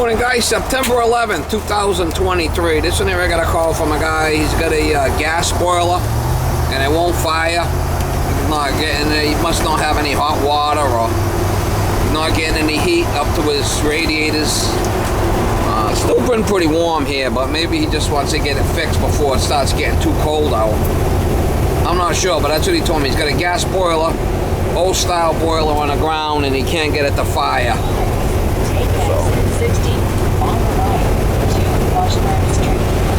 Morning guys, September 11th, 2023. This one here I got a call from a guy. He's got a gas boiler and it won't fire. He's not getting, he must not have any hot water or not getting any heat up to his radiators. Still been pretty warm here, but maybe he just wants to get it fixed before it starts getting too cold out. I'm not sure, but that's what he told me. He's got a gas boiler, old style boiler on the ground, and he can't get it to fire.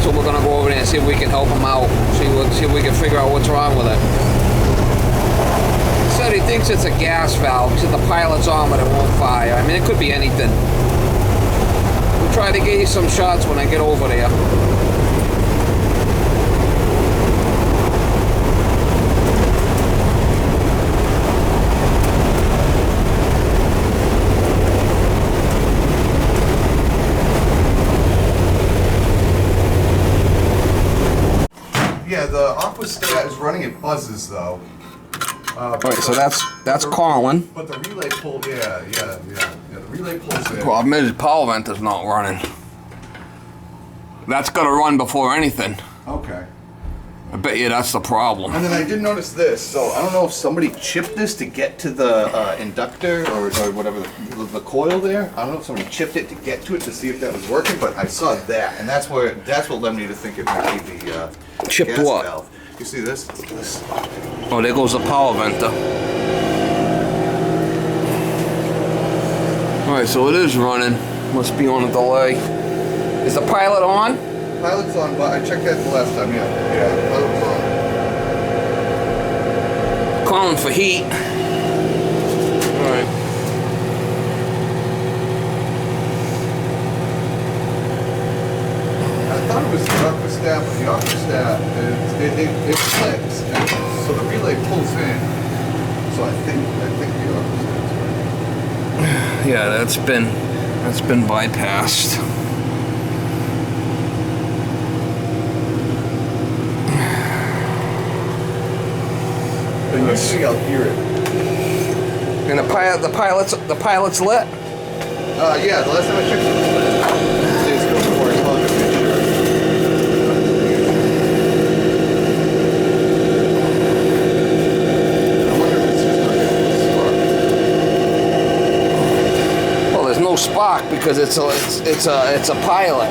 So we're gonna go over there and see if we can help him out. See if we can figure out what's wrong with it. He said he thinks it's a gas valve. He said the pilot's on, but it won't fire. I mean, it could be anything. We'll try to get you some shots when I get over there. Yeah, the aquastat is running, it buzzes though. Alright, so that's calling. But the relay pull, yeah, the relay pulls in. Problem is, power vent is not running. That's gotta run before anything. Okay. I bet you that's the problem. And then I did notice this, so I don't know if somebody chipped this to get to the inductor or whatever, the coil there. I don't know if somebody chipped it to get to it to see if that was working, but I saw that, and that's what led me to think it might be the Chipped gas what? valve. You see this? Oh, there goes the power venter. Alright, so it is running. Must be on a delay. Is the pilot on? Pilot's on, but I checked that the last time, yeah, pilot's on. Calling for heat. Alright. I thought it was the aquastat, but the aquastat, it clicks, and so the relay pulls in. So I think the aquastat's right. Yeah, that's been bypassed. But usually I'll hear it. And the pilot's lit? Yeah, the last time I checked it was days ago before I called to make sure. I wonder if it's just not getting spark. Well, there's no spark because it's a pilot.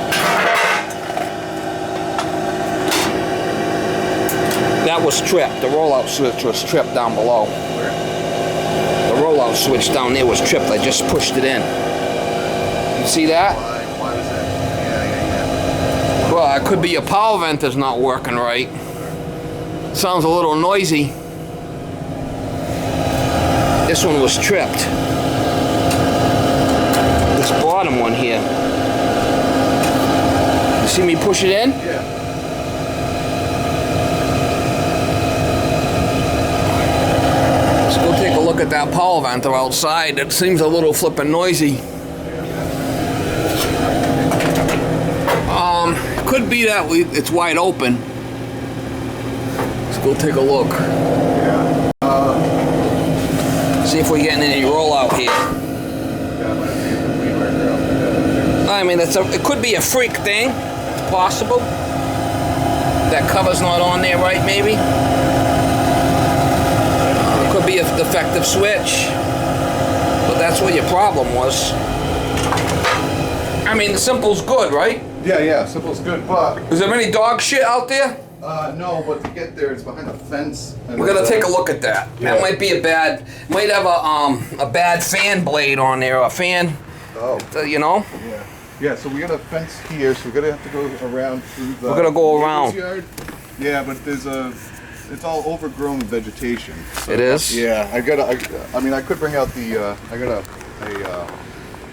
That was tripped. The rollout switch was tripped down below. Where? The rollout switch down there was tripped. I just pushed it in. You see that? Why was that? Yeah. Well, it could be your power vent is not working right. Sounds a little noisy. This one was tripped. This bottom one here. You see me push it in? Yeah. Let's go take a look at that power venter outside. It seems a little flippin' noisy. Could be that it's wide open. Let's go take a look. Yeah. See if we're getting any rollout here. Yeah, I might have to get the weed whacker out. I mean, it could be a freak thing. It's possible. That cover's not on there right, maybe. It could be a defective switch. But that's what your problem was. I mean, the simple's good, right? Yeah, simple's good, but... Is there any dog shit out there? No, but to get there, it's behind a fence. And We're gonna take a look at that. Yeah. That might be might have a bad fan blade on there, a fan, Oh. you know? Yeah. Yeah, so we got a fence here, so we're gonna have to go around through the... We're gonna go around. Yard. Yeah, but it's all overgrown vegetation. So, It is? Yeah, I could bring out the,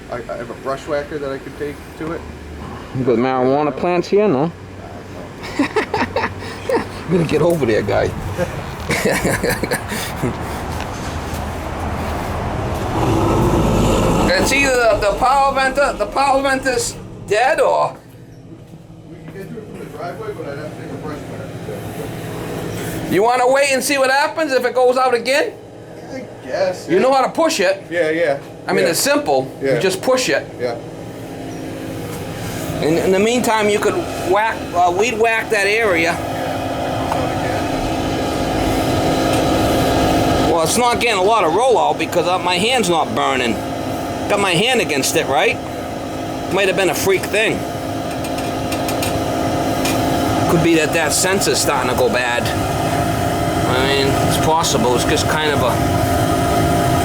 I have a brush whacker that I could take to it. You got marijuana plants here, no? I'm gonna get over there, guy. It's either the power venter's dead or... We can get to it from the driveway, but I'd have to take a brush whacker. You wanna wait and see what happens if it goes out again? I guess. You know how to push it. Yeah. I mean, it's simple. Yeah. You just push it. Yeah. In the meantime, you could weed whack that area. Well, it's not getting a lot of rollout because my hand's not burning. Got my hand against it, right? Might have been a freak thing. Could be that sensor's starting to go bad. I mean, it's possible. It's just kind of a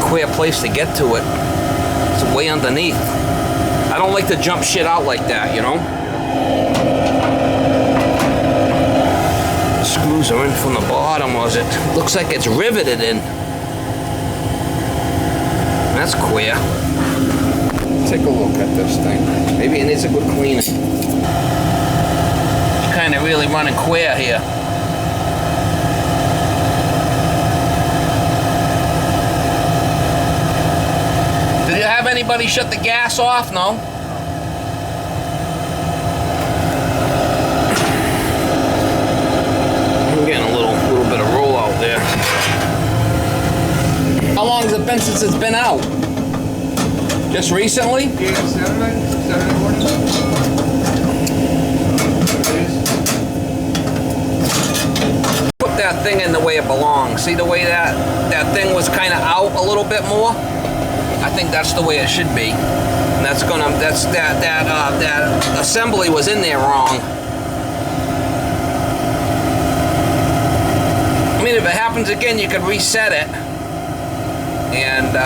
queer place to get to it. It's way underneath. I don't like to jump shit out like that, you know? The screws are in from the bottom, or is it? Looks like it's riveted in. That's queer. Take a look at this thing. Maybe it needs a good cleaning. It's kind of really running queer here. Did you have anybody shut the gas off? No? I'm getting a little bit of rollout there. How long has it been since it's been out? Just recently? Yeah, Saturday morning. Put that thing in the way it belongs. See the way that thing was kind of out a little bit more? I think that's the way it should be. And that assembly was in there wrong. I mean, if it happens again, you could reset it. And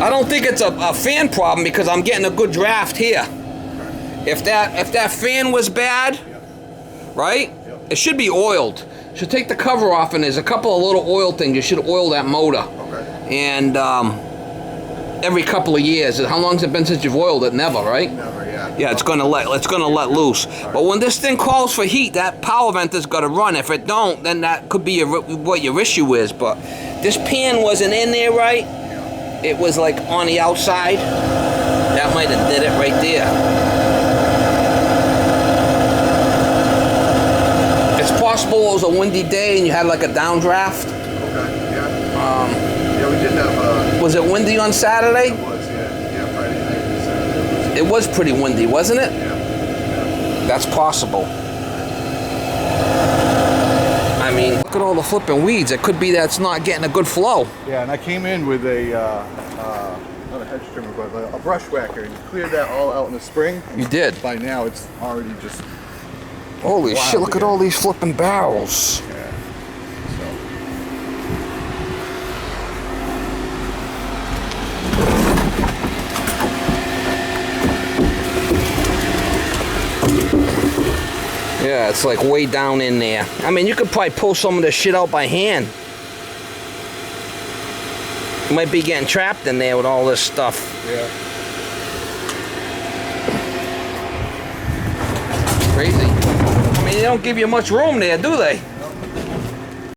I don't think it's a fan problem because I'm getting a good draft here. If that fan was bad, right? It should be oiled. You should take the cover off, and there's a couple of little oil things. You should oil that motor. Okay. And every couple of years. How long's it been since you've oiled it? Never, right? Never, yeah. Yeah, it's gonna let loose. But when this thing calls for heat, that power vent is gonna run. If it don't, then that could be what your issue is. But this pan wasn't in there right. It was like on the outside. That might have did it right there. It's possible it was a windy day and you had like a downdraft. Okay, yeah. Yeah, we did have. Was it windy on Saturday? It was, yeah. Yeah, Friday night and Saturday. It was pretty windy, wasn't it? Yeah. That's possible. I mean, look at all the flipping weeds. It could be that it's not getting a good flow. Yeah, and I came in with not a hedge trimmer, but a brush whacker, and cleared that all out in the spring. You did? By now, it's already just. Holy shit, look at all these flipping barrels. Yeah. Yeah, it's like way down in there. I mean, you could probably pull some of this shit out by hand. You might be getting trapped in there with all this stuff. Yeah. Crazy. I mean, they don't give you much room there, do they?